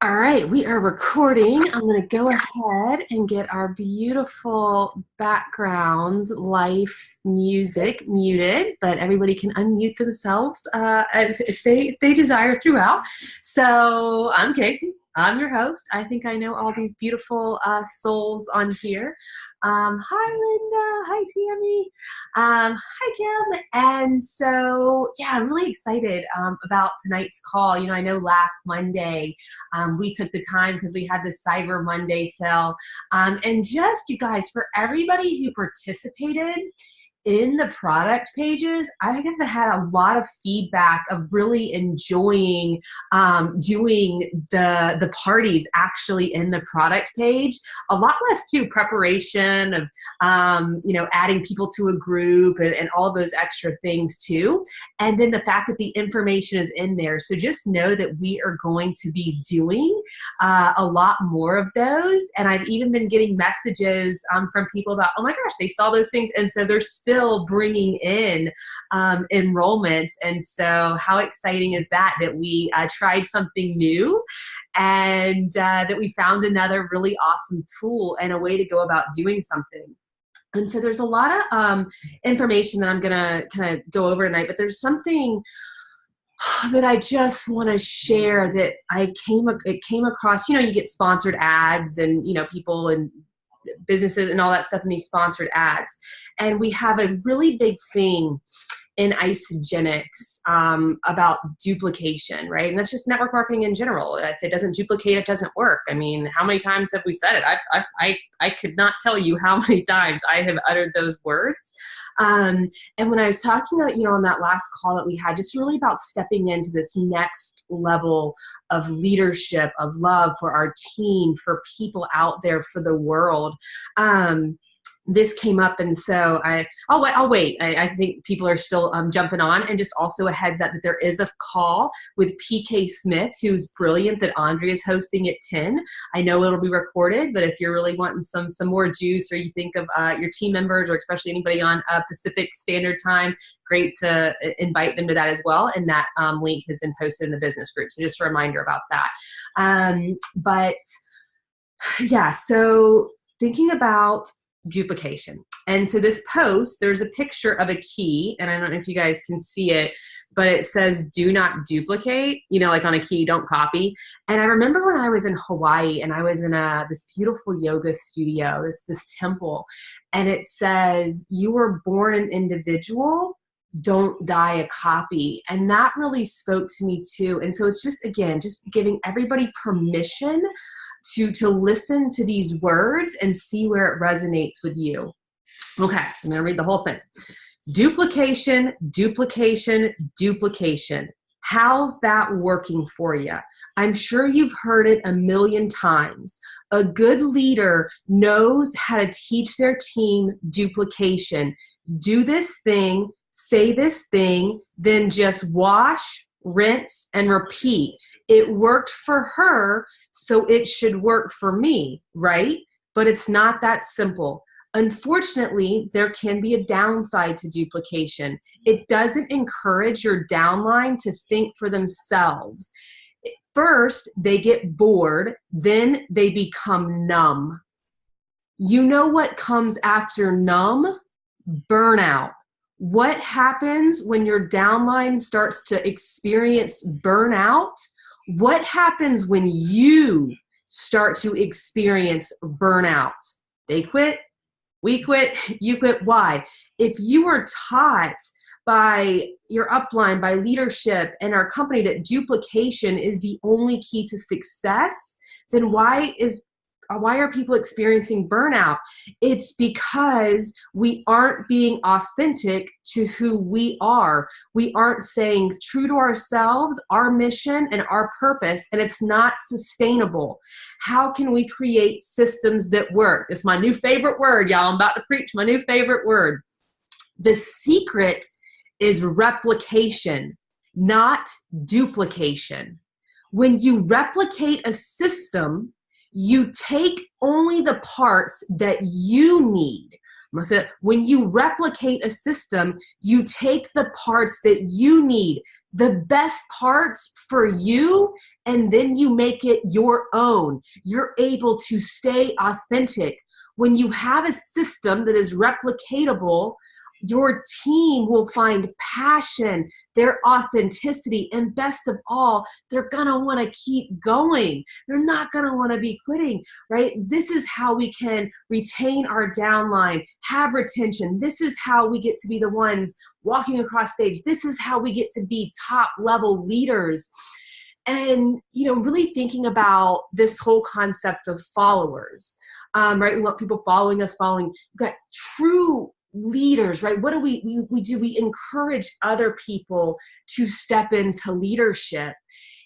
All right, we are recording. I'm going to go ahead and get our beautiful background life music muted, but everybody can unmute themselves if they desire throughout. So I'm Casey. I'm your host. I think I know all these beautiful souls on here. Hi, Linda. Hi, Tammy. Hi, Kim. And so, yeah, I'm really excited about tonight's call. I know last Monday, we took the time because we had this Cyber Monday sale. And just, you guys, for everybody who participated in the product pages, I have had a lot of feedback of really enjoying doing the parties actually in the product page. A lot less too preparation of adding people to a group and all those extra things too. And then the fact that the information is in there. So just know that we are going to be doing a lot more of those. And I've even been getting messages from people about, oh my gosh, they saw those things. And so they're still bringing in enrollments. And so how exciting is that we tried something new and that we found another really awesome tool and a way to go about doing something. And so there's a lot of information that I'm going to kind of go over tonight, but there's something that I just want to share that it came across. You get sponsored ads and, people and businesses and all that stuff in these sponsored ads. And we have a really big thing in Isagenix about duplication, right? And that's just network marketing in general. If it doesn't duplicate, it doesn't work. I mean, how many times have we said it? I could not tell you how many times I have uttered those words. And when I was talking about, on that last call that we had, just really about stepping into this next level of leadership, of love for our team, for people out there, for the world, this came up, and so I'll wait. I think people are still jumping on, and just also a heads up that there is a call with PK Smith, who's brilliant, that Andrea is hosting at 10. I know it'll be recorded, but if you're really wanting some more juice, or you think of your team members, or especially anybody on Pacific Standard Time, great to invite them to that as well. And that link has been posted in the business group. So just a reminder about that. But yeah, so thinking about duplication. And so this post, there's a picture of a key, and I don't know if you guys can see it, but it says do not duplicate, like on a key, don't copy. And I remember when I was in Hawaii and I was in this beautiful yoga studio, this temple, and it says, you were born an individual, don't die a copy. And that really spoke to me too. And so it's just, again, just giving everybody permission to listen to these words and see where it resonates with you. Okay, so I'm going to read the whole thing. Duplication, duplication, duplication. How's that working for you? I'm sure you've heard it a million times. A good leader knows how to teach their team duplication. Do this thing, say this thing, then just wash, rinse, and repeat. It worked for her, so it should work for me, right? But it's not that simple. Unfortunately, there can be a downside to duplication. It doesn't encourage your downline to think for themselves. First, they get bored, then they become numb. You know what comes after numb? Burnout. What happens when your downline starts to experience burnout? What happens when you start to experience burnout? They quit, we quit, you quit. Why? If you are taught by your upline, by leadership and our company that duplication is the only key to success, then why are people experiencing burnout? It's because we aren't being authentic to who we are. We aren't saying true to ourselves, our mission, and our purpose, and it's not sustainable. How can we create systems that work? It's my new favorite word, y'all. I'm about to preach my new favorite word. The secret is replication, not duplication. When you replicate a system, you take only the parts that you need. When you replicate a system, you take the parts that you need, the best parts for you, and then you make it your own. You're able to stay authentic. When you have a system that is replicatable, your team will find passion, their authenticity, and best of all, they're gonna wanna keep going. They're not gonna wanna be quitting, right? This is how we can retain our downline, have retention. This is how we get to be the ones walking across stage. This is how we get to be top level leaders. And, really thinking about this whole concept of followers, right? We want people following us, we've got true leaders, right? What do we do? We encourage other people to step into leadership.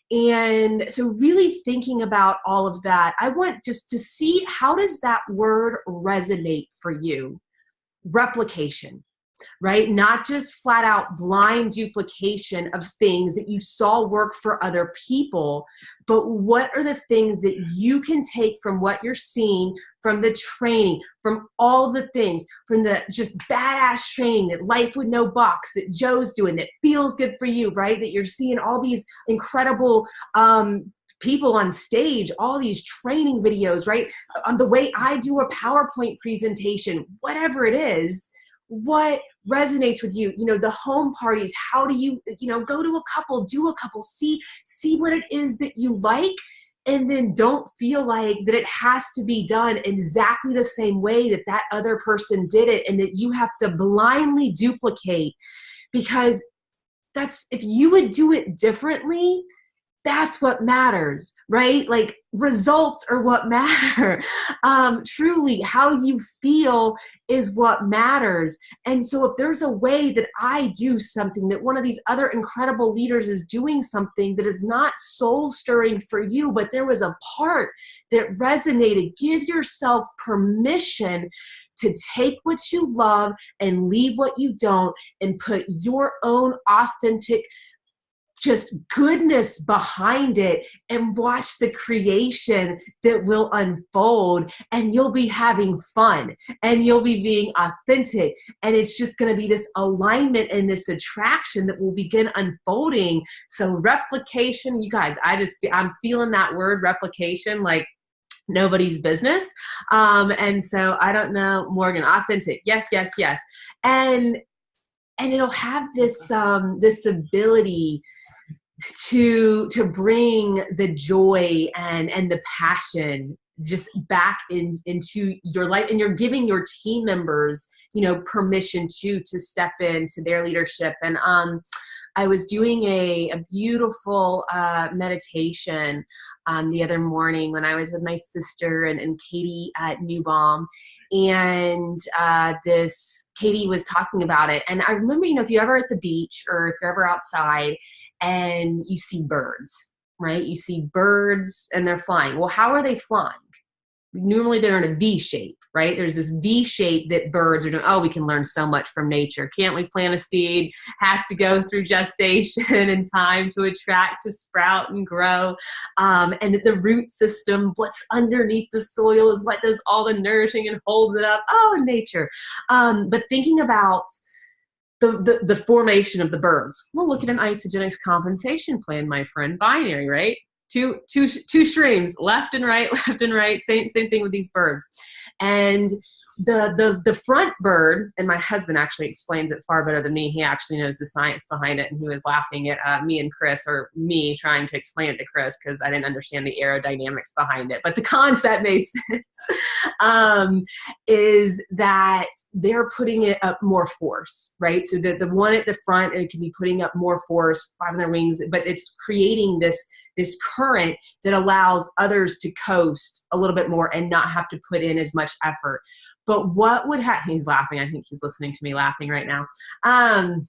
And so really thinking about all of that, I want just to see, how does that word resonate for you? Replication, right? Not just flat out blind duplication of things that you saw work for other people, but what are the things that you can take from what you're seeing, from the training, from all the things, from the just badass training, that Life with No Box that Joe's doing, that feels good for you, right? That you're seeing all these incredible people on stage, all these training videos, right? On the way I do a PowerPoint presentation, whatever it is, what resonates with you? The home parties, how do you, go to a couple, do a couple, see what it is that you like, and then don't feel like that it has to be done exactly the same way that that other person did it, and that you have to blindly duplicate, because if you would do it differently, that's what matters, right? Like, results are what matter. Truly, how you feel is what matters. And so if there's a way that I do something, that one of these other incredible leaders is doing something that is not soul stirring for you, but there was a part that resonated, give yourself permission to take what you love and leave what you don't, and put your own authentic just goodness behind it, and watch the creation that will unfold, and you'll be having fun, and you'll be being authentic, and it's just going to be this alignment and this attraction that will begin unfolding. So replication, you guys, I'm feeling that word replication like nobody's business. And so I don't know, Morgan, authentic. Yes, yes, yes. And it'll have this ability to bring the joy and the passion just back into your life, and you're giving your team members, permission to step into their leadership. And I was doing a beautiful meditation the other morning when I was with my sister and Katie at Newbaum, and this Katie was talking about it. And I remember, if you're ever at the beach or if you're ever outside and you see birds, right? You see birds and they're flying. Well, how are they flying? Normally they're in a V shape, right? There's this V shape that birds are doing. Oh, we can learn so much from nature. Can't we plant a seed? Has to go through gestation and time to attract, to sprout and grow. And the root system, what's underneath the soil is what does all the nourishing and holds it up. Oh, nature. But thinking about the formation of the birds. Well, look at an isogenics compensation plan, my friend. Binary, right? Two streams, left and right. Same thing with these birds. And the front bird, and my husband actually explains it far better than me. He actually knows the science behind it, and he was laughing at me and Chris, or me trying to explain it to Chris, because I didn't understand the aerodynamics behind it. But the concept made sense. Is that they're putting it up more force, right? So the one at the front, it can be putting up more force, flapping their wings, but it's creating this current that allows others to coast a little bit more and not have to put in as much effort. But what would happen? He's laughing. I think he's listening to me laughing right now. And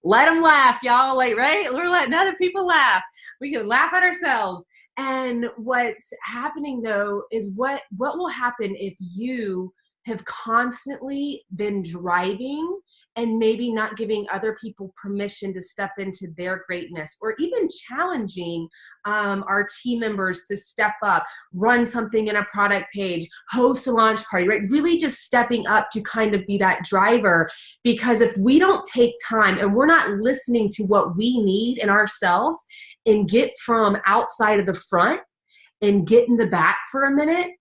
let them laugh, y'all. Like, right? We're letting other people laugh. We can laugh at ourselves. And what's happening, though, is what will happen if you have constantly been driving and maybe not giving other people permission to step into their greatness, or even challenging our team members to step up, run something in a product page, host a launch party, right? Really just stepping up to kind of be that driver. Because if we don't take time and we're not listening to what we need in ourselves and get from outside of the front and get in the back for a minute,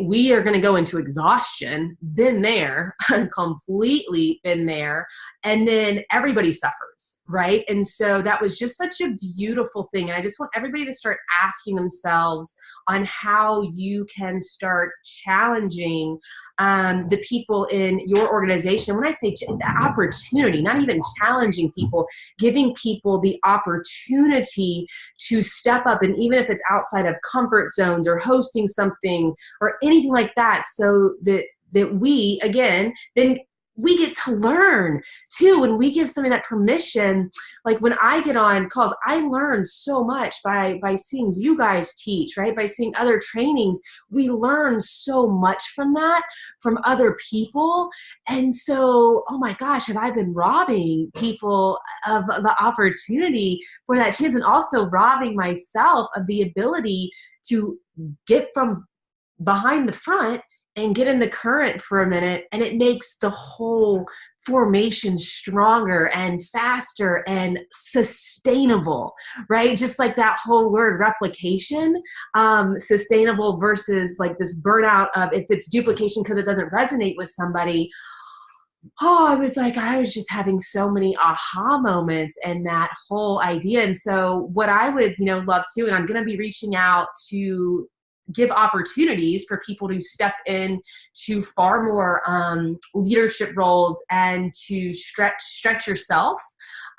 we are going to go into exhaustion, been there, completely been there, and then everybody suffers, right? And so that was just such a beautiful thing. And I just want everybody to start asking themselves on how you can start challenging the people in your organization. When I say the opportunity, not even challenging people, giving people the opportunity to step up, and even if it's outside of comfort zones or hosting something or anything like that, so that we, again, then we get to learn too. When we give somebody that permission, like when I get on calls, I learn so much by seeing you guys teach, right? By seeing other trainings, we learn so much from that, from other people. And so, oh my gosh, have I been robbing people of the opportunity for that chance, and also robbing myself of the ability to get from behind the front and get in the current for a minute. And it makes the whole formation stronger and faster and sustainable, right? Just like that whole word replication, sustainable versus like this burnout of if it's duplication because it doesn't resonate with somebody. Oh, I was just having so many aha moments and that whole idea. And so what I would, love to, and I'm going to be reaching out to give opportunities for people to step in to far more leadership roles and to stretch yourself.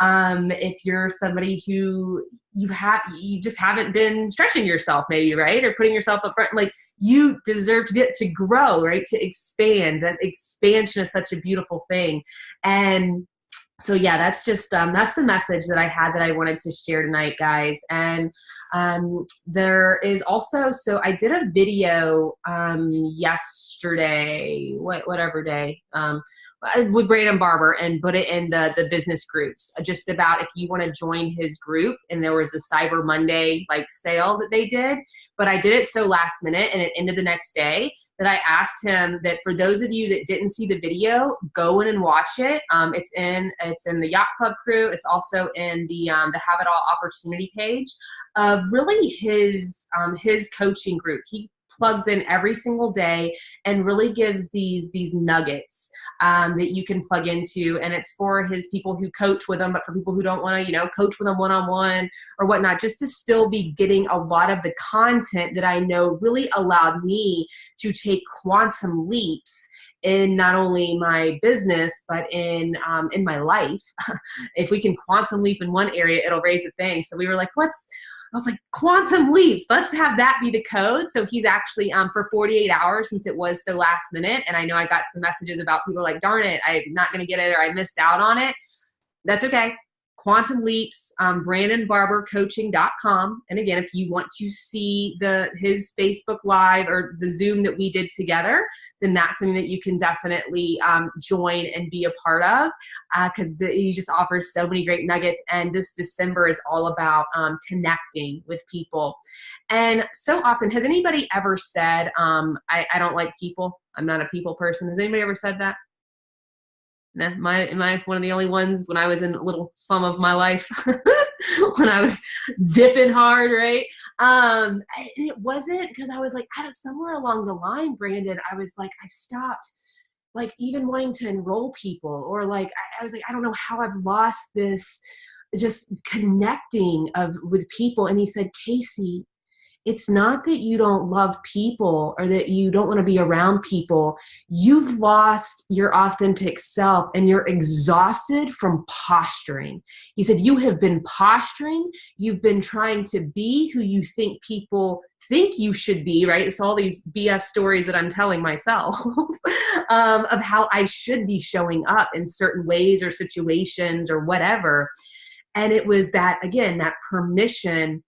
If you're somebody who you just haven't been stretching yourself, maybe, right? Or putting yourself up front, like you deserve to get to grow, right? To expand. That expansion is such a beautiful thing. And so yeah, that's just, that's the message that I had that I wanted to share tonight, guys. And there is also, so I did a video yesterday, whatever day, with Brandon Barber, and put it in the business groups, just about if you want to join his group. And there was a Cyber Monday sale that they did, but I did it so last minute and it ended the next day that I asked him that for those of you that didn't see the video, go in and watch it. It's in the Yacht Club crew. It's also in the Have It All opportunity page of really his coaching group. He plugs in every single day and really gives these nuggets that you can plug into. And it's for his people who coach with him, but for people who don't want to, coach with him one-on-one or whatnot, just to still be getting a lot of the content that I know really allowed me to take quantum leaps in not only my business, but in my life. If we can quantum leap in one area, it'll raise a thing. So we were like, I was like, quantum leaps, let's have that be the code. So he's actually for 48 hours, since it was so last minute. And I know I got some messages about people like, darn it, I'm not going to get it, or I missed out on it. That's okay. Quantum Leaps, BrandonBarberCoaching.com. And again, if you want to see his Facebook Live or the Zoom that we did together, then that's something that you can definitely join and be a part of, because he just offers so many great nuggets. And this December is all about connecting with people. And so often, has anybody ever said, I don't like people, I'm not a people person? Has anybody ever said that? No, am I one of the only ones? When I was in a little some of my life, when I was dipping hard, right? And it wasn't because I was like, somewhere along the line, Brandon, I was like, I've stopped even wanting to enroll people, or I was like, I don't know how I've lost this just connecting with people. And he said, Casey, it's not that you don't love people or that you don't want to be around people. You've lost your authentic self and you're exhausted from posturing. He said, you have been posturing. You've been trying to be who you think people think you should be, right? It's all these BS stories that I'm telling myself of how I should be showing up in certain ways or situations or whatever. And it was that, again, that permission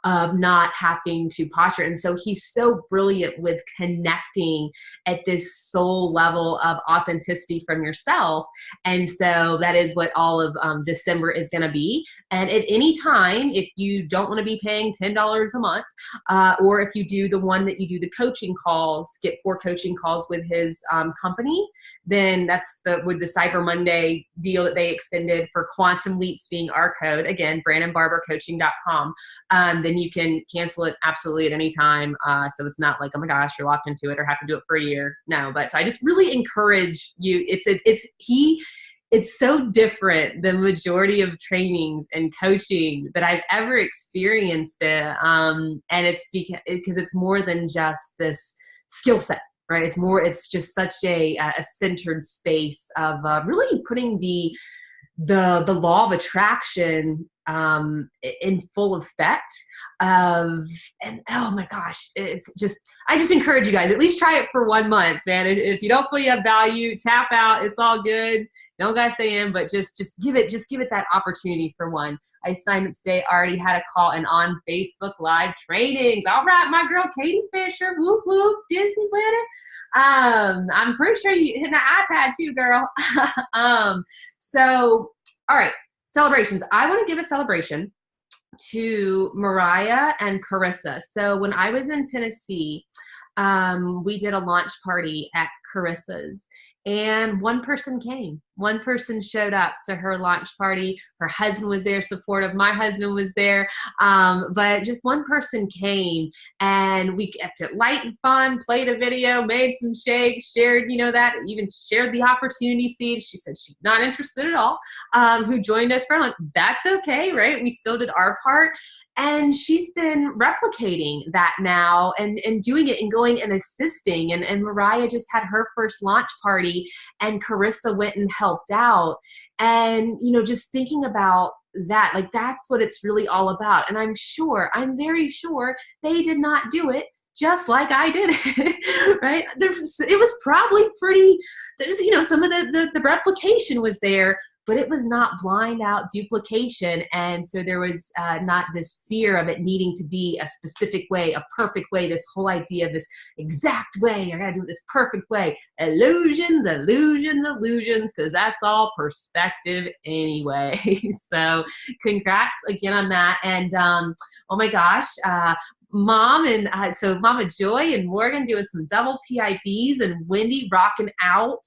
of not having to posture. And so he's so brilliant with connecting at this soul level of authenticity from yourself. And so that is what all of December is going to be. And at any time, if you don't want to be paying $10 a month, or if you do the one that you do the coaching calls, get 4 coaching calls with his company, then that's with the Cyber Monday deal that they extended for Quantum Leaps being our code. Again, BrandonBarberCoaching.com. Then you can cancel it absolutely at any time. So it's not like, oh my gosh, you're locked into it or have to do it for a year. No, but so I just really encourage you. It's so different than majority of trainings and coaching that I've ever experienced it. And it's because it's more than just this skill set, right? It's just such a centered space of really putting the law of attraction in full effect. And oh my gosh, I just encourage you guys, at least try it for 1 month, man. If you don't feel you have value, tap out. It's all good. Don't guys stay in, but just give it that opportunity for one. I signed up today, already had a call and on Facebook Live trainings. All right, my girl Katie Fisher, whoop whoop, Disney winner. I'm pretty sure you hit the iPad too, girl. So, all right, celebrations. I want to give a celebration to Mariah and Carissa. So when I was in Tennessee, we did a launch party at Carissa's, and one person came. One person showed up to her launch party. Her husband was there, supportive. My husband was there. But just one person came, and we kept it light and fun, played a video, made some shakes, shared, that, even shared the opportunity seed. She said she's not interested at all, who joined us for like, that's okay, right? We still did our part. And she's been replicating that now and doing it and going and assisting. And Mariah just had her first launch party, and Carissa went and helped out. And, just thinking about that, like, that's what it's really all about. And I'm very sure they did not do it just like I did it, right? It was probably pretty, some of the replication was there, but it was not blind out duplication. And so there was not this fear of it needing to be a specific way, a perfect way, this whole idea of this exact way. I gotta do it this perfect way. Illusions, because that's all perspective anyway. So congrats again on that. And oh my gosh, Mom and so Mama Joy and Morgan doing some double PIBs, and Wendy rocking out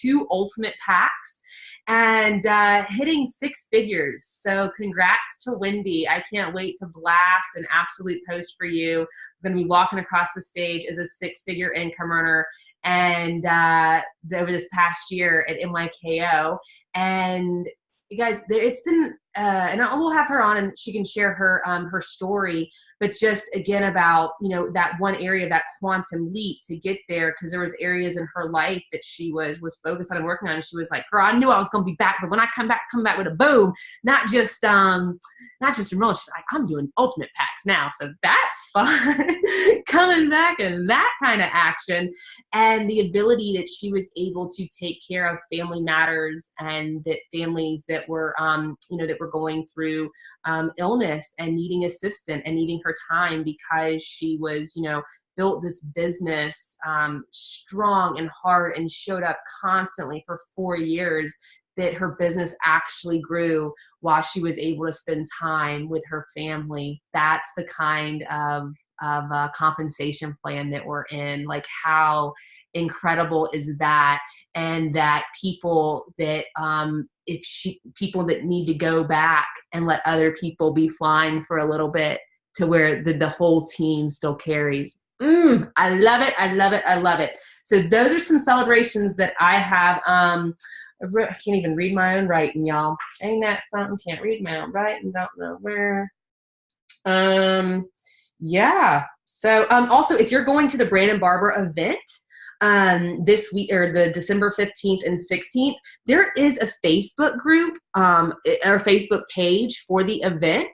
2 ultimate packs and hitting 6 figures. So congrats to Wendy. I can't wait to blast an absolute post for you. I'm going to be walking across the stage as a 6-figure income earner, and over this past year at NYKO. And you guys, it's been, and we'll have her on and she can share her her story, but just again about, that one area, that quantum leap to get there, because there was areas in her life that she was focused on and working on. And she was like, girl, I knew I was going to be back, but when I come back with a boom, not just enroll. She's like, I'm doing ultimate packs now. So that's fun. Coming back and that kind of action, and the ability that she was able to take care of family matters, and that families that were, that were going through illness and needing assistance and needing her time, because she was, built this business strong and hard and showed up constantly for 4 years, that her business actually grew while she was able to spend time with her family. That's the kind of compensation plan that we're in. Like, how incredible is that? And that people that people that need to go back and let other people be flying for a little bit, to where the whole team still carries. I love it. I love it. I love it. So those are some celebrations that I have. I can't even read my own writing, y'all. Ain't that something? Can't read my own writing. Don't know where. Yeah. So also, if you're going to the Brandon Barber event this week, or the December 15th and 16th, there is a Facebook group or Facebook page for the event.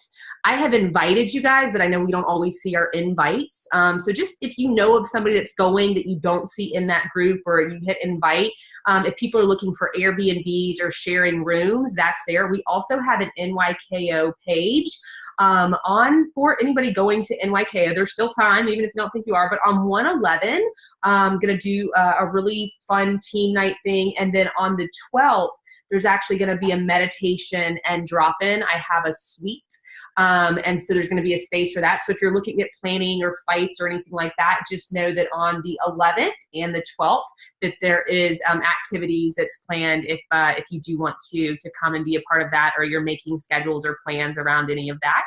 I have invited you guys, but I know we don't always see our invites. So just if you know of somebody that's going that you don't see in that group, or you hit invite, if people are looking for Airbnbs or sharing rooms, that's there. We also have an NYKO page On for anybody going to NYK, there's still time, even if you don't think you are, but on 1/11, I'm going to do a really fun team night thing. And then on the 12th, there's actually going to be a meditation and drop-in. I have a suite. And so there's going to be a space for that. So if you're looking at planning or fights or anything like that, just know that on the 11th and the 12th that there is activities that's planned if you do want to come and be a part of that, or you're making schedules or plans around any of that,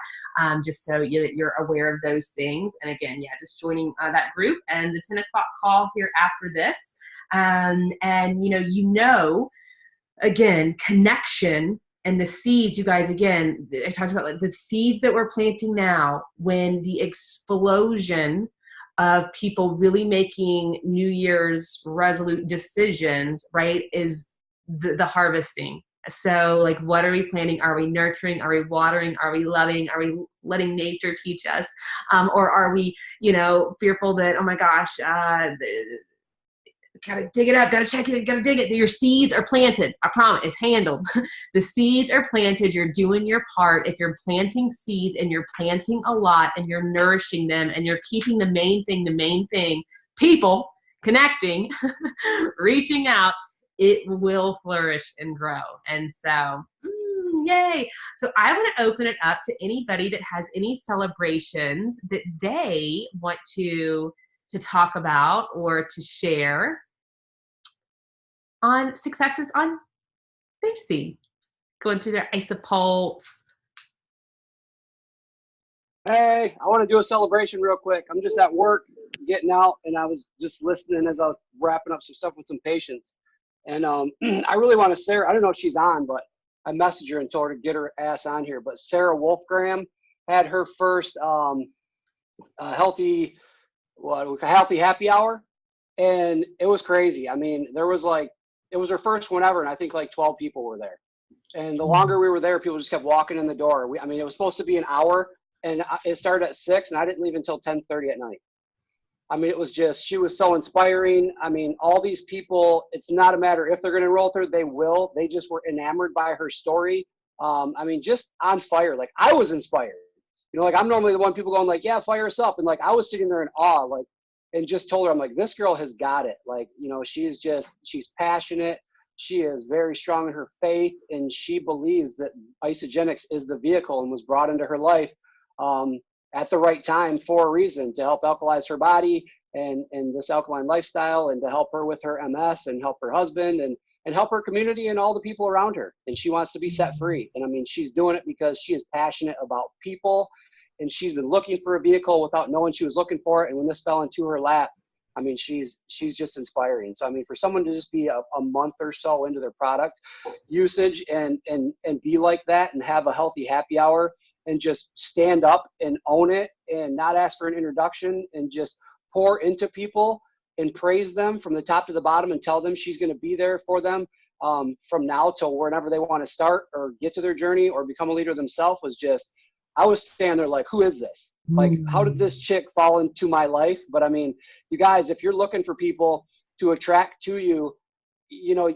just so you're aware of those things. And again, yeah, just joining that group and the 10 o'clock call here after this. And again, connection and the seeds, you guys, again, I talked about like the seeds that we're planting now, when the explosion of people really making New Year's resolute decisions, right, is the harvesting. So like, what are we planting? Are we nurturing? Are we watering? Are we loving? Are we letting nature teach us? Or are we, fearful that, oh my gosh, gotta dig it up, gotta check it, gotta dig it. Your seeds are planted. I promise, it's handled. The seeds are planted. You're doing your part. If you're planting seeds and you're planting a lot and you're nourishing them and you're keeping the main thing, people connecting, reaching out, it will flourish and grow. And so, yay. So I want to open it up to anybody that has any celebrations that they want to talk about or to share on successes on their seed, going through their isopulse. Hey, I want to do a celebration real quick. I'm just at work getting out, and I was just listening as I was wrapping up some stuff with some patients. And I really want to Sarah, I don't know if she's on, but I messaged her and told her to get her ass on here. But Sarah Wolfgram had her first healthy happy hour, and it was crazy. I mean, it was her first one ever, and I think like 12 people were there. And the longer we were there, people just kept walking in the door. It was supposed to be an hour, and it started at 6, and I didn't leave until 10:30 at night. It was just, she was so inspiring. All these people, it's not a matter if they're going to enroll with her, they will. They just were enamored by her story. Just on fire. Like, I was inspired. I'm normally the one people going like, yeah, fire us up. And like, I was sitting there in awe, like, and just told her, I'm like, this girl has got it. Like, she's passionate. She is very strong in her faith, and she believes that Isagenix is the vehicle and was brought into her life at the right time for a reason, to help alkalize her body and this alkaline lifestyle, and to help her with her MS and help her husband and help her community and all the people around her. And she wants to be set free. And she's doing it because she is passionate about people, and she's been looking for a vehicle without knowing she was looking for it. And when this fell into her lap, she's just inspiring. So, for someone to just be a month or so into their product usage and be like that and have a healthy happy hour and just stand up and own it and not ask for an introduction and just pour into people and praise them from the top to the bottom and tell them she's going to be there for them from now till whenever they want to start or get to their journey or become a leader themselves, was just, I was standing there like, who is this? Like, how did this chick fall into my life? But you guys, if you're looking for people to attract to you,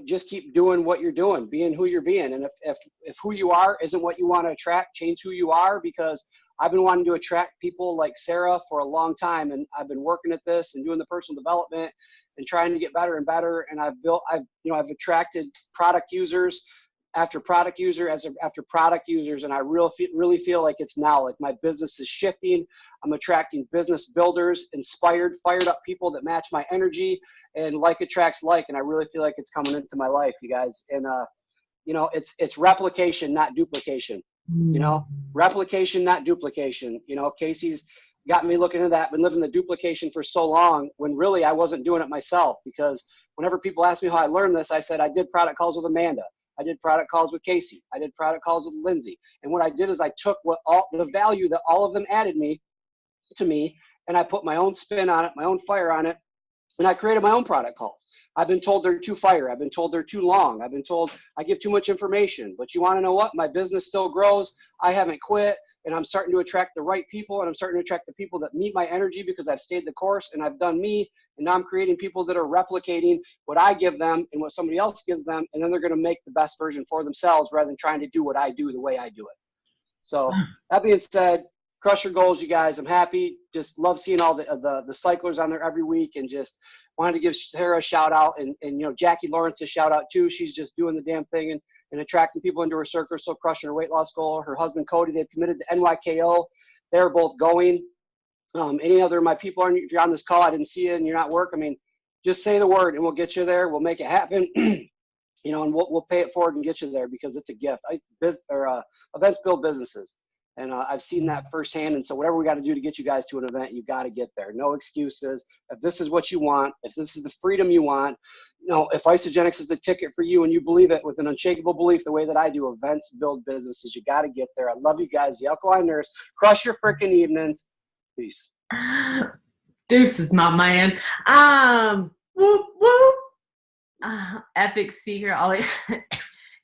just keep doing what you're doing, being who you're being. And if who you are isn't what you want to attract, change who you are, because I've been wanting to attract people like Sarah for a long time. And I've been working at this and doing the personal development and trying to get better and better. And I've attracted product users after product user after product users. And I really feel like it's now, like, my business is shifting. I'm attracting business builders, inspired, fired up people that match my energy, and like attracts like. And I really feel like it's coming into my life, you guys. And, it's replication, not duplication, replication, not duplication. Casey's got me looking at that, been living the duplication for so long, when really I wasn't doing it myself. Because whenever people ask me how I learned this, I said, I did product calls with Amanda. I did product calls with Casey. I did product calls with Lindsay. And what I did is I took all the value that all of them added to me, and I put my own spin on it, my own fire on it, and I created my own product calls. I've been told they're too fire. I've been told they're too long. I've been told I give too much information. But you want to know what? My business still grows. I haven't quit. And I'm starting to attract the right people, and I'm starting to attract the people that meet my energy, because I've stayed the course and I've done me. And now I'm creating people that are replicating what I give them and what somebody else gives them. And then they're going to make the best version for themselves rather than trying to do what I do the way I do it. So that being said, crush your goals, you guys. I'm happy. Just love seeing all the cyclers on there every week, and just wanted to give Sarah a shout out, and Jackie Lawrence a shout out too. She's just doing the damn thing and attracting people into her circle, so crushing her weight loss goal. Her husband Cody, they've committed to NYKO. They're both going. Any other of my people, if you're on this call, I didn't see you and you're not work, I mean, just say the word and we'll get you there. We'll make it happen. And we'll pay it forward and get you there, because it's a gift. Events build businesses. And I've seen that firsthand. And so whatever we got to do to get you guys to an event, you got to get there. No excuses. If this is what you want, if this is the freedom you want, if Isagenix is the ticket for you and you believe it with an unshakable belief the way that I do, events build businesses. You got to get there. I love you guys. The Alkaline Nurse. Crush your freaking evenings. Peace. Deuces, my man. Whoop, whoop. Epic speaker, always.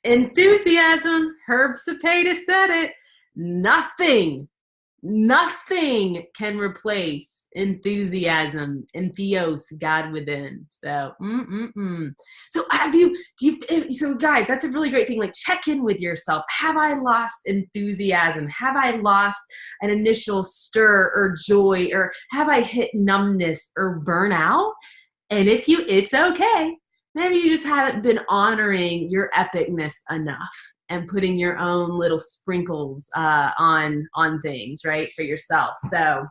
Enthusiasm. Herb Cepeda said it. Nothing can replace enthusiasm and theos, God within. So, So so guys, that's a really great thing. Like, check in with yourself. Have I lost enthusiasm? Have I lost an initial stir or joy? Or have I hit numbness or burnout? And it's okay. Maybe you just haven't been honoring your epicness enough and putting your own little sprinkles on things, right, for yourself. So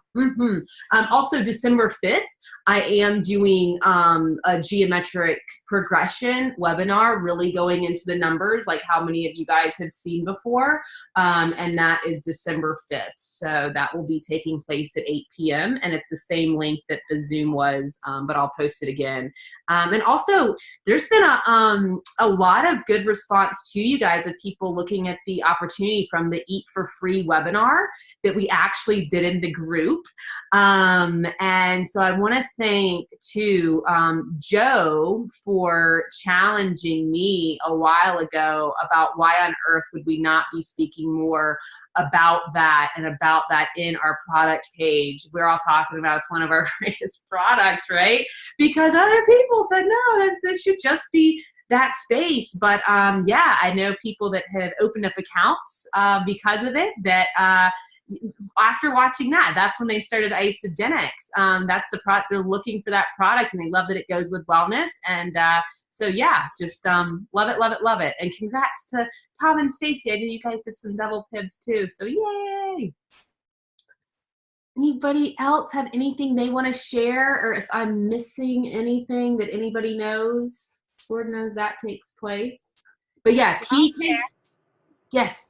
also December 5th, I am doing a geometric progression webinar, really going into the numbers, like how many of you guys have seen before. And that is December 5th. So that will be taking place at 8 p.m. And it's the same link that the Zoom was, but I'll post it again. And also, there's been a lot of good response to you guys of people looking at the opportunity from the Eat for Free webinar that we actually did in the group. And so I want to thank too Joe for challenging me a while ago about why on earth would we not be speaking more about that and about that in our product page. We're all talking about it's one of our greatest products, right? Because other people said, no, that should just be that space. But yeah, I know people that have opened up accounts because of it, that after watching that's when they started Isagenix. That's the product. They're looking for that product and they love that it goes with wellness. And so yeah, just love it, love it, love it. And congrats to Tom and Stacy. I know you guys did some double pibs too. So yay. Anybody else have anything they want to share, or if I'm missing anything that anybody knows? Lord knows that takes place. But yeah, key. Yes.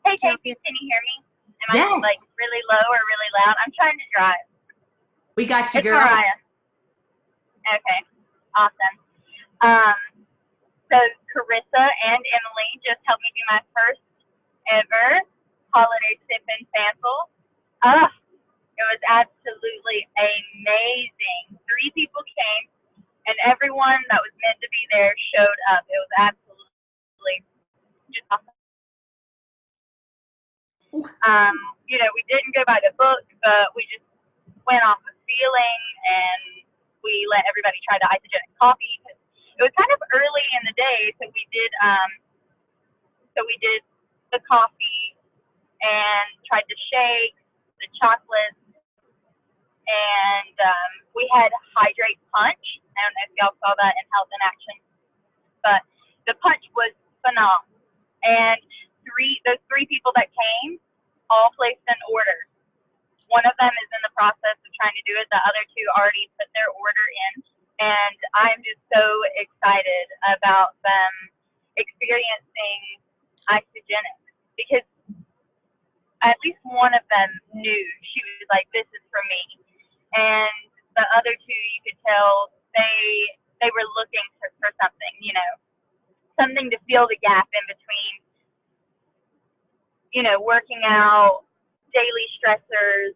Hey, Casey, can you hear me? Am I like really low or really loud? I'm trying to drive. We got you, it's girl. Mariah. Okay, awesome. So Carissa and Emily just helped me do my first ever holiday sip and sample. It was absolutely amazing. 3 people came, and everyone that was meant to be there showed up. It was absolutely just awesome. We didn't go by the book, but we just went off of feeling, and we let everybody try the Isagenix coffee. It was kind of early in the day, so we did the coffee and tried the shakes, the chocolates, and we had Hydrate Punch. I don't know if y'all saw that in Health in Action, but the punch was phenomenal. And those three people that came all placed an order. One of them is in the process of trying to do it. The other 2 already put their order in. And I'm just so excited about them experiencing Isagenix, because at least one of them knew. She was like, this is for me. And the other 2, you could tell they were looking for something, something to fill the gap in between, working out, daily stressors,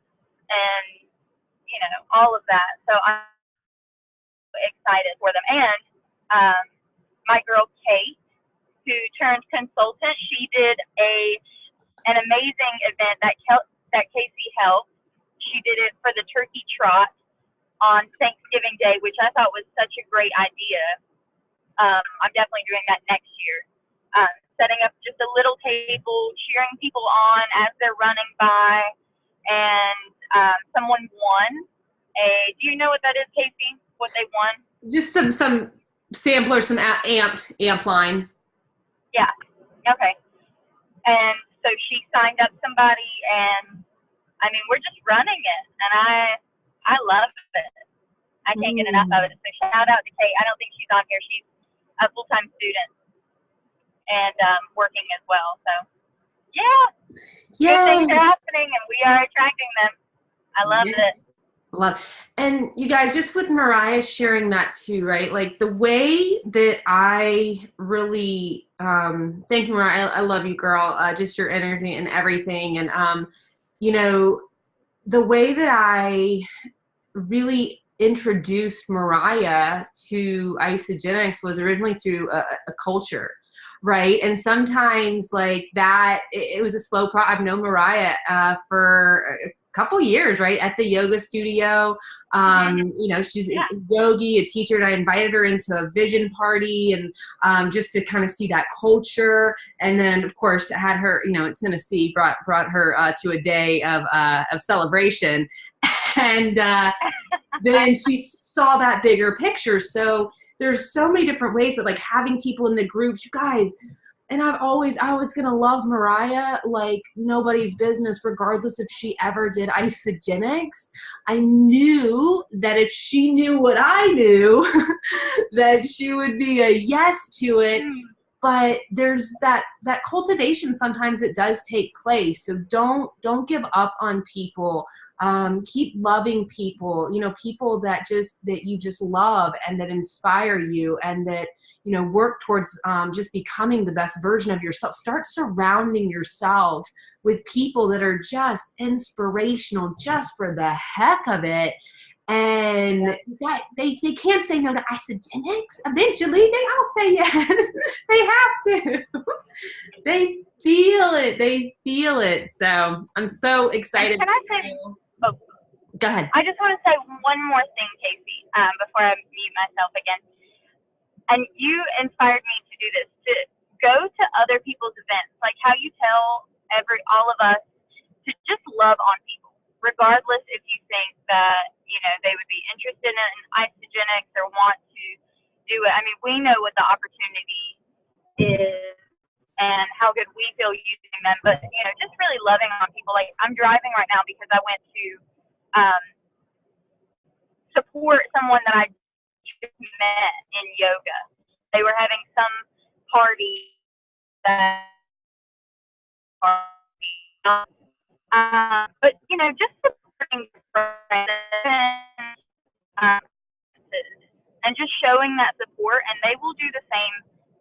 and, all of that. So I'm excited for them. And my girl Kate, who turned consultant, she did an amazing event that Casey held. She did it for the Turkey Trot on Thanksgiving Day, which I thought was such a great idea. I'm definitely doing that next year. setting up just a little table, cheering people on as they're running by, and someone won a. Do you know what that is, Casey? What they won? Just some sampler, some amp line. Yeah. Okay. And so she signed up somebody, and I mean, we're just running it, and I love it. I can't get enough of it. So shout out to Kate. I don't think she's on here. She's a full-time student and working as well. So yeah, good things are happening, and we are attracting them. I love it. Love. And you guys, just with Mariah sharing that too, right? Like the way that I really, thank you, Mariah. I love you, girl. Just your energy and everything. And, you know, the way that I really introduced Mariah to Isagenix was originally through a culture. Right. And sometimes like that, it was a slow I've known Mariah for a couple years, right, at the yoga studio. You know, she's a yogi, a teacher, and I invited her into a vision party and just to kind of see that culture. And then, of course, I had her, you know, in Tennessee, brought her to a day of celebration. And then she saw that bigger picture. So there's so many different ways, but like having people in the groups, you guys, and I was gonna love Mariah like nobody's business, regardless if she ever did Isagenix. I knew that if she knew what I knew, that she would be a yes to it. But there's that cultivation. Sometimes it does take place. So don't give up on people. Keep loving people, you know, people that you just love and that inspire you and that, you know, work towards just becoming the best version of yourself. Start surrounding yourself with people that are just inspirational, just for the heck of it. And that they can't say no to Isagenix. Eventually, they all say yes. They have to. They feel it. They feel it. So I'm so excited. Can I say? Oh, go ahead. I just want to say one more thing, Casey, before I mute myself again. And you inspired me to do this, to go to other people's events, like how you tell all of us to just love on people, regardless if you think that, you know, they would be interested in Isagenix or want to do it. I mean, we know what the opportunity is and how good we feel using them, but, you know, just really loving on people. Like, I'm driving right now because I went to support someone that I just met in yoga. They were having some party that but, you know, just supporting friends and just showing that support, and they will do the same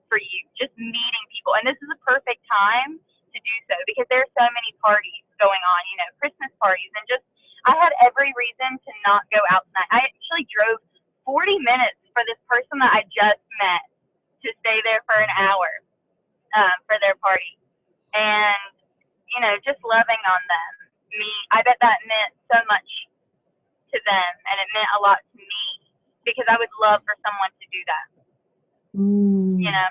for you, just meeting people. And this is a perfect time to do so because there are so many parties going on, you know, Christmas parties, and just I had every reason to not go out tonight. I actually drove 40 minutes for this person that I just met to stay there for an hour for their party. And, you know, just loving on them. I bet that meant so much to them, and it meant a lot to me because I would love for someone to do that. You know,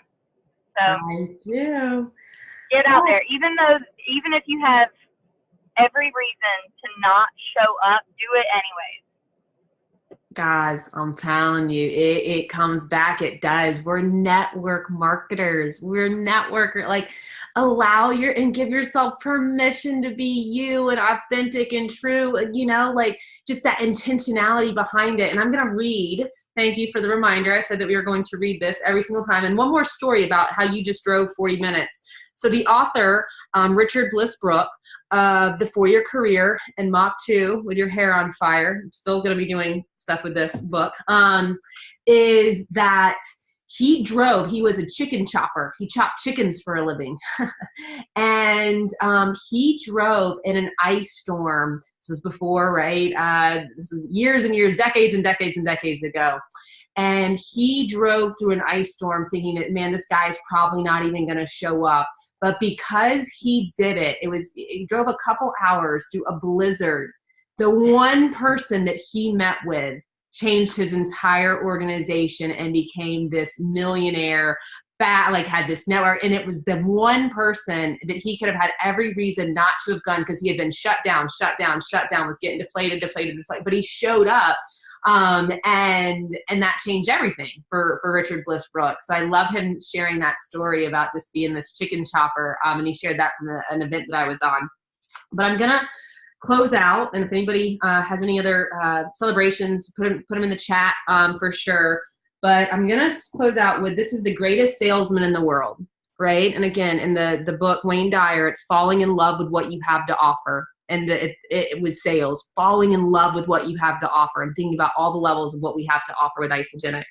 so I do. Get out there, even if you have every reason to not show up, do it anyways. Guys, I'm telling you, it comes back. It does. We're network marketers. We're networker. Like, allow and give yourself permission to be you and authentic and true. You know, like just that intentionality behind it. And I'm going to read. Thank you for the reminder. I said that we were going to read this every single time. And one more story about how you just drove 40 minutes. So the author, Richard Blissbrook, of The 4-Year Career and Mach 2 with Your Hair on Fire, I'm still going to be doing stuff with this book, is that he was a chicken chopper. He chopped chickens for a living. And he drove in an ice storm. This was before, right? This was years and years, decades and decades and decades ago. And he drove through an ice storm thinking that, man, this guy's probably not even going to show up. But because he did it, he drove a couple hours through a blizzard. The one person that he met with changed his entire organization and became this millionaire like had this network, and it was the one person that he could have had every reason not to have gone, because he had been shut down, was getting deflated, but he showed up. And that changed everything for Richard Bliss Brooks. So I love him sharing that story about just being this chicken chopper. And he shared that from an event that I was on. But I'm going to close out. And if anybody has any other celebrations, put them in the chat for sure. But I'm going to close out with, this is the greatest salesman in the world, right? And again, in the book, Wayne Dyer, it's falling in love with what you have to offer. And it was sales, falling in love with what you have to offer and thinking about all the levels of what we have to offer with Isagenix.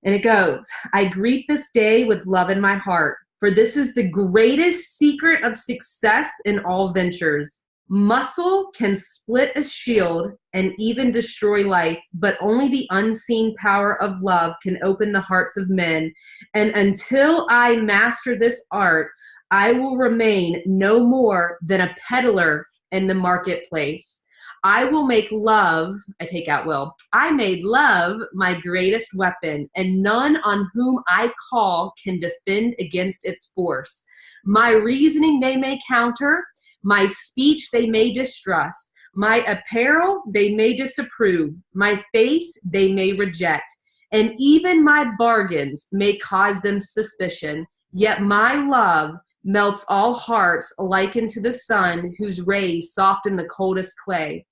And it goes, I greet this day with love in my heart, for this is the greatest secret of success in all ventures. Muscle can split a shield and even destroy life, but only the unseen power of love can open the hearts of men. And until I master this art, I will remain no more than a peddler in the marketplace. I will make love, I take out will, I made love my greatest weapon, and none on whom I call can defend against its force. My reasoning they may counter, my speech they may distrust, my apparel they may disapprove, my face they may reject, and even my bargains may cause them suspicion. Yet my love melts all hearts likened to the sun, whose rays soften the coldest clay.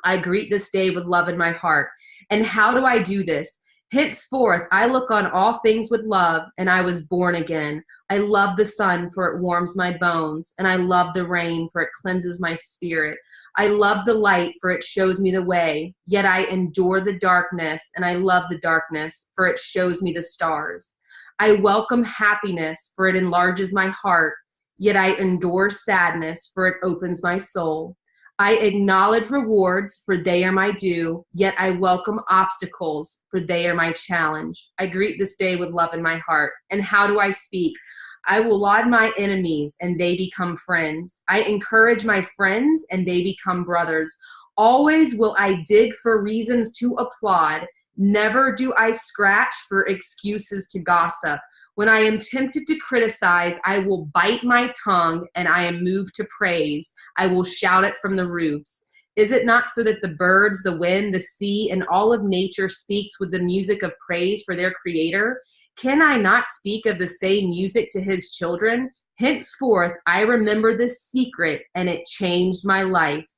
I greet this day with love in my heart. And how do I do this? Henceforth, I look on all things with love, and I was born again. I love the sun, for it warms my bones, and I love the rain, for it cleanses my spirit. I love the light, for it shows me the way. Yet I endure the darkness, and I love the darkness, for it shows me the stars. I welcome happiness, for it enlarges my heart, yet I endure sadness, for it opens my soul. I acknowledge rewards, for they are my due, yet I welcome obstacles, for they are my challenge. I greet this day with love in my heart. And how do I speak? I will laud my enemies, and they become friends. I encourage my friends, and they become brothers. Always will I dig for reasons to applaud. Never do I scratch for excuses to gossip. When I am tempted to criticize, I will bite my tongue, and I am moved to praise. I will shout it from the roofs. Is it not so that the birds, the wind, the sea, and all of nature speaks with the music of praise for their creator? Can I not speak of the same music to his children? Henceforth, I remember this secret, and it changed my life.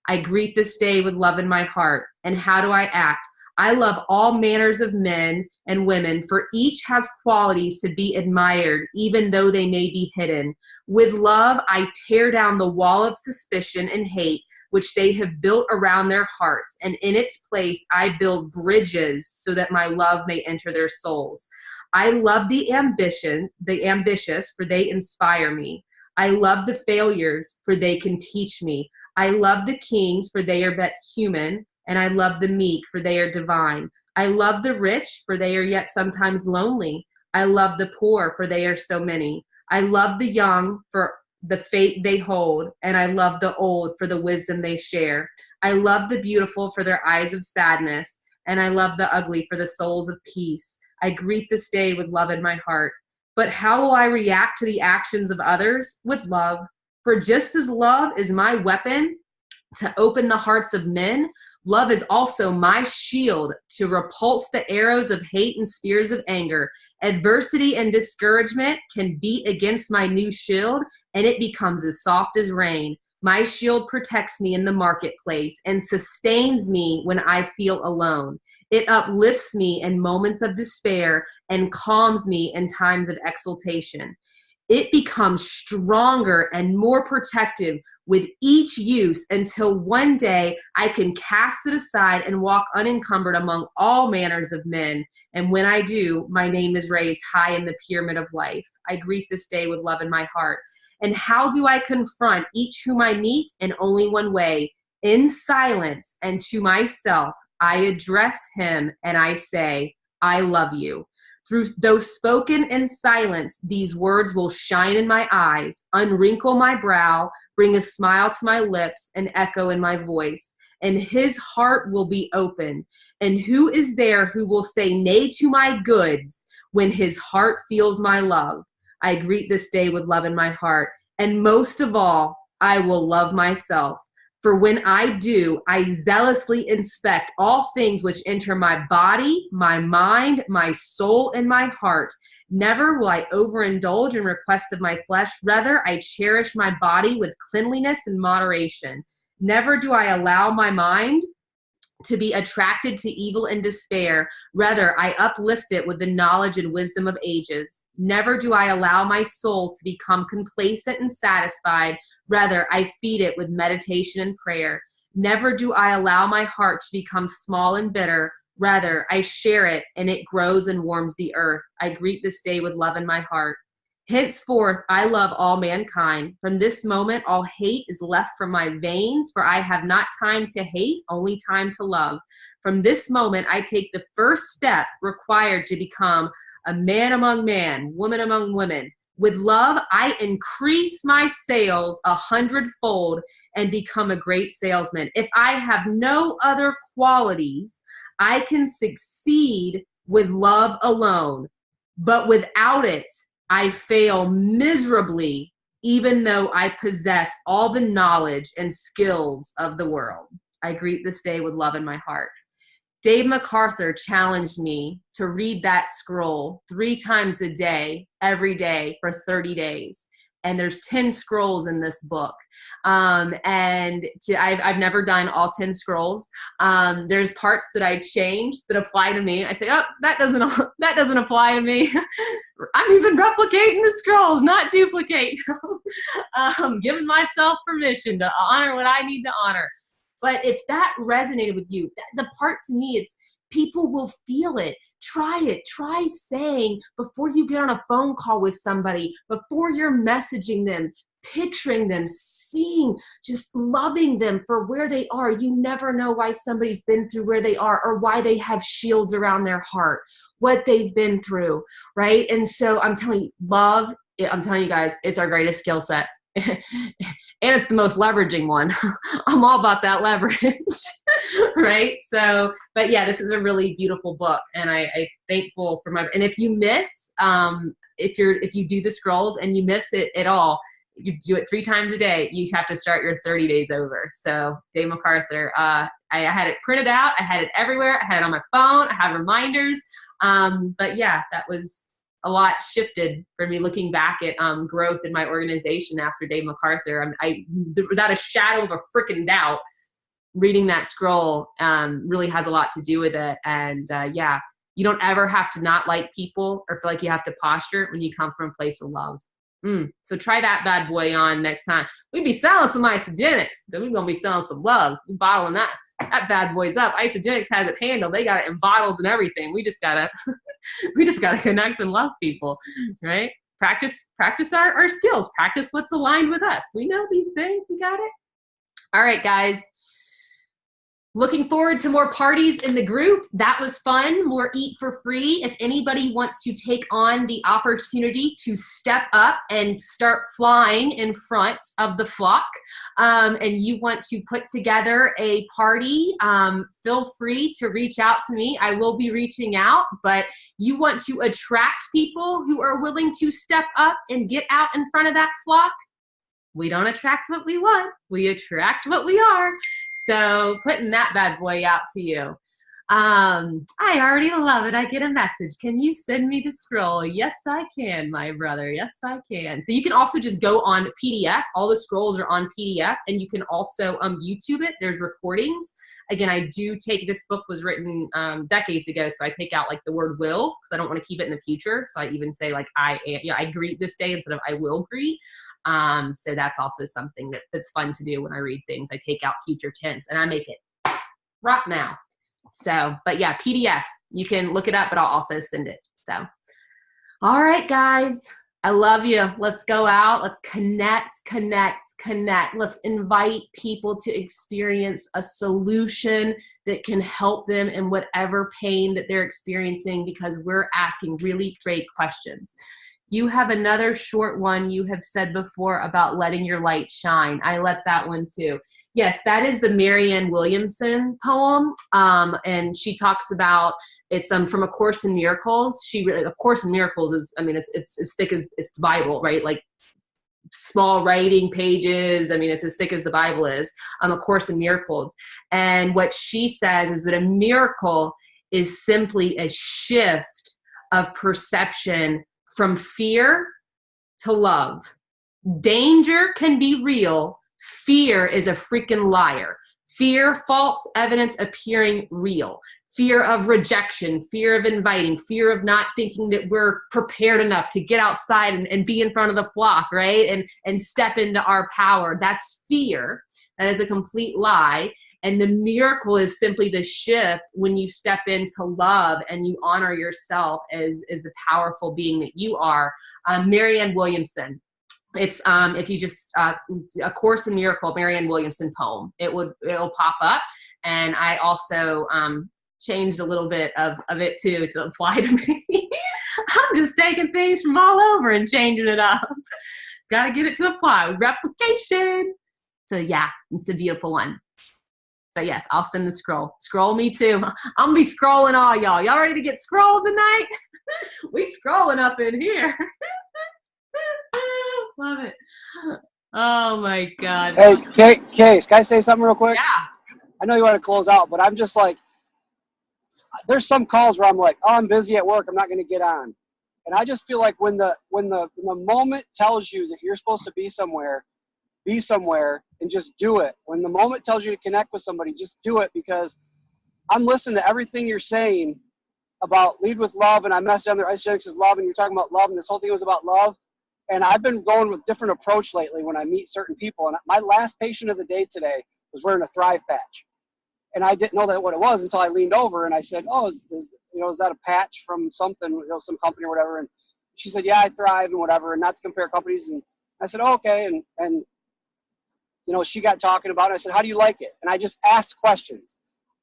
I greet this day with love in my heart. And how do I act? I love all manners of men and women, for each has qualities to be admired, even though they may be hidden. With love, I tear down the wall of suspicion and hate, which they have built around their hearts, and in its place I build bridges so that my love may enter their souls. I love the ambitious, for they inspire me. I love the failures, for they can teach me. I love the kings, for they are but human. And I love the meek, for they are divine. I love the rich, for they are yet sometimes lonely. I love the poor, for they are so many. I love the young for the faith they hold, and I love the old for the wisdom they share. I love the beautiful for their eyes of sadness, and I love the ugly for the souls of peace. I greet this day with love in my heart. But how will I react to the actions of others? With love. For just as love is my weapon to open the hearts of men, love is also my shield to repulse the arrows of hate and spears of anger. Adversity and discouragement can beat against my new shield, and it becomes as soft as rain. My shield protects me in the marketplace and sustains me when I feel alone. It uplifts me in moments of despair and calms me in times of exultation. It becomes stronger and more protective with each use until one day I can cast it aside and walk unencumbered among all manners of men. And when I do, my name is raised high in the pyramid of life. I greet this day with love in my heart. And how do I confront each whom I meet? In only one way, in silence, and to myself, I address him and I say, I love you. Through those spoken in silence, these words will shine in my eyes, unwrinkle my brow, bring a smile to my lips, and echo in my voice. And his heart will be open. And who is there who will say nay to my goods when his heart feels my love. I greet this day with love in my heart. And most of all, I will love myself. For when I do, I zealously inspect all things which enter my body, my mind, my soul, and my heart. Never will I overindulge in requests of my flesh. Rather, I cherish my body with cleanliness and moderation. Never do I allow my mind to be attracted to evil and despair. Rather, I uplift it with the knowledge and wisdom of ages. Never do I allow my soul to become complacent and satisfied. Rather, I feed it with meditation and prayer. Never do I allow my heart to become small and bitter. Rather, I share it, and it grows and warms the earth. I greet this day with love in my heart. Henceforth, I love all mankind. From this moment, all hate is left from my veins, for I have not time to hate, only time to love. From this moment, I take the first step required to become a man among men, woman among women. With love, I increase my sales 100-fold and become a great salesman. If I have no other qualities, I can succeed with love alone. But without it, I fail miserably, even though I possess all the knowledge and skills of the world. I greet this day with love in my heart. Dave MacArthur challenged me to read that scroll 3 times a day, every day for 30 days. And there's 10 scrolls in this book. I've never done all 10 scrolls. There's parts that I changed that apply to me. I say, oh, that doesn't apply to me. I'm even replicating the scrolls, not duplicate. Giving myself permission to honor what I need to honor. But if that resonated with you, the part to me, it's people will feel it. Try it. Try saying before you get on a phone call with somebody, before you're messaging them, picturing them, seeing, just loving them for where they are. You never know why somebody's been through where they are or why they have shields around their heart, what they've been through, right? And so I'm telling you, I'm telling you guys, it's our greatest skill set. And it's the most leveraging one. I'm all about that leverage, right? So, but yeah, this is a really beautiful book, and I'm thankful for and if you miss, if you do the scrolls and you miss it at all, you do it 3 times a day, you have to start your 30 days over. So Dave MacArthur, I had it printed out, I had it everywhere, I had it on my phone, I had reminders. But yeah, that was a lot shifted for me looking back at growth in my organization after Dave MacArthur. Without a shadow of a freaking doubt, reading that scroll really has a lot to do with it. And yeah, you don't ever have to not like people or feel like you have to posture when you come from a place of love. So try that bad boy on next time. We'd be selling some Isagenix. We're going to be selling some love. We're bottling that bad boy's up. Isagenix has it handled. They got it in bottles and everything. We just gotta connect and love people, right? Practice our skills. Practice what's aligned with us. We know these things. We got it. All right, guys. Looking forward to more parties in the group. That was fun. More Eat for Free. If anybody wants to take on the opportunity to step up and start flying in front of the flock, and you want to put together a party, feel free to reach out to me. I will be reaching out, but you want to attract people who are willing to step up and get out in front of that flock. We don't attract what we want. We attract what we are. So putting that bad boy out to you. I already love it. I get a message. Can you send me the scroll? Yes, I can, my brother. Yes, I can. So you can also just go on PDF. All the scrolls are on PDF, and you can also YouTube it. There's recordings. Again, I do take, this book was written decades ago, so I take out like the word will, because I don't want to keep it in the future. So I even say like I greet this day instead of I will greet. So that's also something that's fun to do when I read things. I take out future tense and I make it right now. So, but yeah, PDF, you can look it up, but I'll also send it. So, all right, guys, I love you. Let's go out. Let's connect. Let's invite people to experience a solution that can help them in whatever pain that they're experiencing, because we're asking really great questions. You have another short one you have said before about letting your light shine. I let that one too. Yes, that is the Marianne Williamson poem. And she talks about, it's from A Course in Miracles. A Course in Miracles is, I mean, it's as thick as it's the Bible, right? Like small writing pages. I mean, it's as thick as the Bible is. A Course in Miracles. And what she says is that a miracle is simply a shift of perception from fear to love. Danger can be real. Fear is a freaking liar. Fear, false evidence appearing real. Fear of rejection, fear of inviting, fear of not thinking that we're prepared enough to get outside and be in front of the flock, right? And step into our power. That's fear. That is a complete lie. And the miracle is simply the shift when you step into love and you honor yourself as the powerful being that you are. Marianne Williamson. It's if you just A Course in Miracle, Marianne Williamson poem. It'll pop up. And I also changed a little bit of it too to apply to me. I'm just taking things from all over and changing it up. Gotta get it to apply. Replication. So yeah, it's a beautiful one. But yes, I'll send the scroll. Scroll me too. I'm gonna be scrolling all y'all. Y'all ready to get scrolled tonight? We scrolling up in here. Love it. Oh my God. Hey, Case, can I say something real quick? Yeah. I know you want to close out, but I'm just like, there's some calls where I'm like, oh, I'm busy at work, I'm not going to get on. And I just feel like when the moment tells you that you're supposed to be somewhere and just do it. When the moment tells you to connect with somebody, just do it, because I'm listening to everything you're saying about lead with love, and I messaged on there, Isagenix is love, and you're talking about love, and this whole thing was about love. And I've been going with different approach lately when I meet certain people. And my last patient of the day today was wearing a Thrive patch. And I didn't know that what it was until I leaned over and I said, oh, is that a patch from something, some company or whatever? And she said, yeah, I Thrive and whatever, and not to compare companies. And I said, oh, okay. And she got talking about it. I said, how do you like it? And I just asked questions.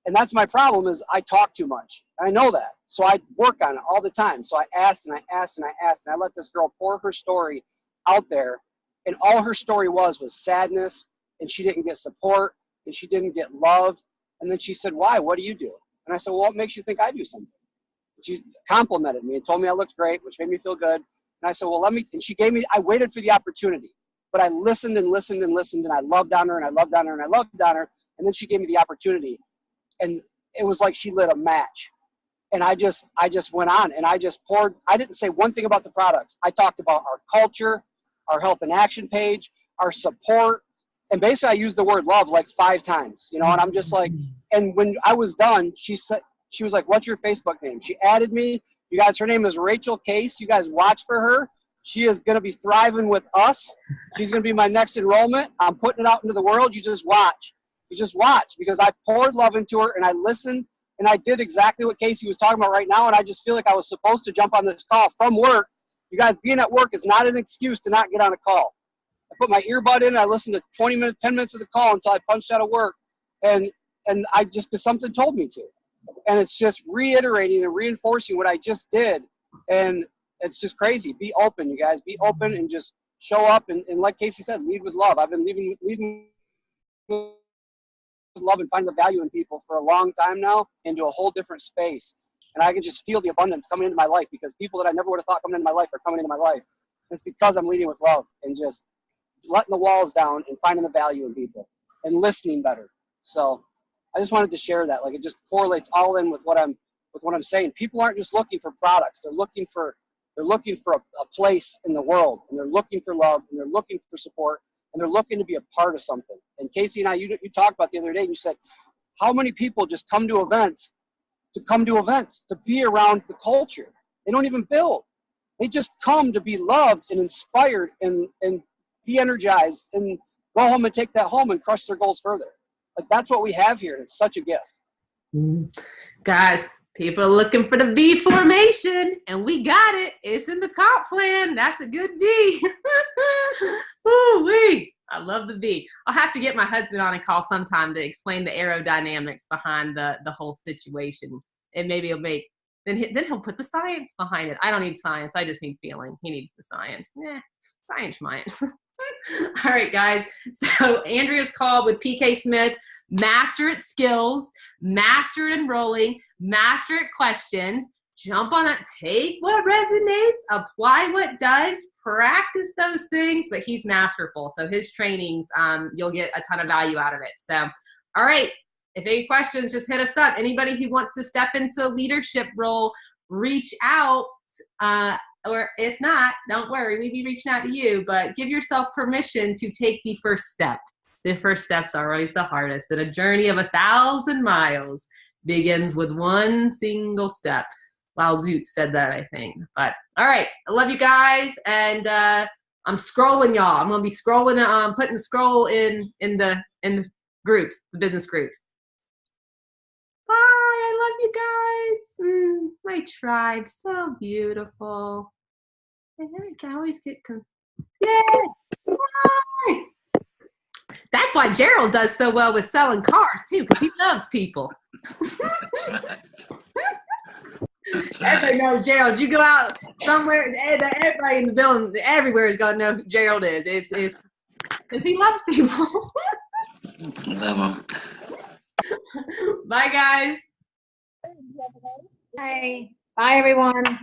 And that's my problem, is I talk too much. I know that. So I work on it all the time. So I asked and I asked and I asked, and I let this girl pour her story out there. And all her story was sadness, and she didn't get support, and she didn't get love. And then she said, why? What do you do? And I said, well, what makes you think I do something? And she complimented me and told me I looked great, which made me feel good. And I said, well, and she gave me, I waited for the opportunity. But I listened and listened and listened, and I loved on her, and I loved on her, and I loved on her. And then she gave me the opportunity. And it was like she lit a match. And I just went on, and I just poured. I didn't say one thing about the products. I talked about our culture, our health and action page, our support. And basically I used the word love like 5 times, and I'm just like, and when I was done, she was like, what's your Facebook name? She added me. You guys, her name is Rachel Case. You guys watch for her. She is going to be thriving with us. She's going to be my next enrollment. I'm putting it out into the world. You just watch. Because I poured love into her, and I listened, and I did exactly what Casey was talking about right now. And I just feel like I was supposed to jump on this call from work. You guys, being at work is not an excuse to not get on a call. I put my earbud in, and I listened to 10 minutes of the call until I punched out of work. And I just, because something told me to. And it's just reiterating and reinforcing what I just did. And it's just crazy. Be open, you guys. Be open and just show up. And like Casey said, lead with love. I've been leading with love and finding the value in people for a long time now, into a whole different space. And I can just feel the abundance coming into my life, because people that I never would have thought coming into my life are coming into my life. And it's because I'm leading with love and just letting the walls down and finding the value in people and listening better. So I just wanted to share that. Like, it just correlates all in with what I'm saying. People aren't just looking for products. They're looking for a place in the world, and they're looking for love, and they're looking for support, and they're looking to be a part of something. And Casey and I, you talked about the other day, and you said, how many people just come to events to be around the culture? They don't even build. They just come to be loved and inspired and be energized and go home and take that home and crush their goals further. Like, that's what we have here. And it's such a gift. Guys, people are looking for the V formation, and we got it. It's in the comp plan. That's a good V. Woo-wee. I love the V. I'll have to get my husband on a call sometime to explain the aerodynamics behind the whole situation. And maybe it'll make then he'll put the science behind it. I don't need science. I just need feeling. He needs the science. Science. All right, guys. So Andrea's called with PK Smith. Master at skills, master at enrolling, master at questions. Jump on that. Take what resonates, apply what does, practice those things, but he's masterful. So his trainings, you'll get a ton of value out of it. So, all right. If any questions, just hit us up. Anybody who wants to step into a leadership role, reach out. Or if not, don't worry, we'd be reaching out to you, but give yourself permission to take the first step. The first steps are always the hardest, and a journey of 1,000 miles begins with one single step. Lao Tzu said that, I think. But all right, I love you guys, and I'm scrolling y'all. I'm gonna be scrolling, putting the scroll in the groups, the business groups. Bye, I love you guys. My tribe, so beautiful. I can always get yay! Bye. That's why Gerald does so well with selling cars too, because he loves people. That's right. That's Everybody knows Gerald. You go out somewhere, everybody in the building, everywhere is gonna know who Gerald is. It's because he loves people. Love him. Bye, guys. Bye. Bye, everyone. Bye.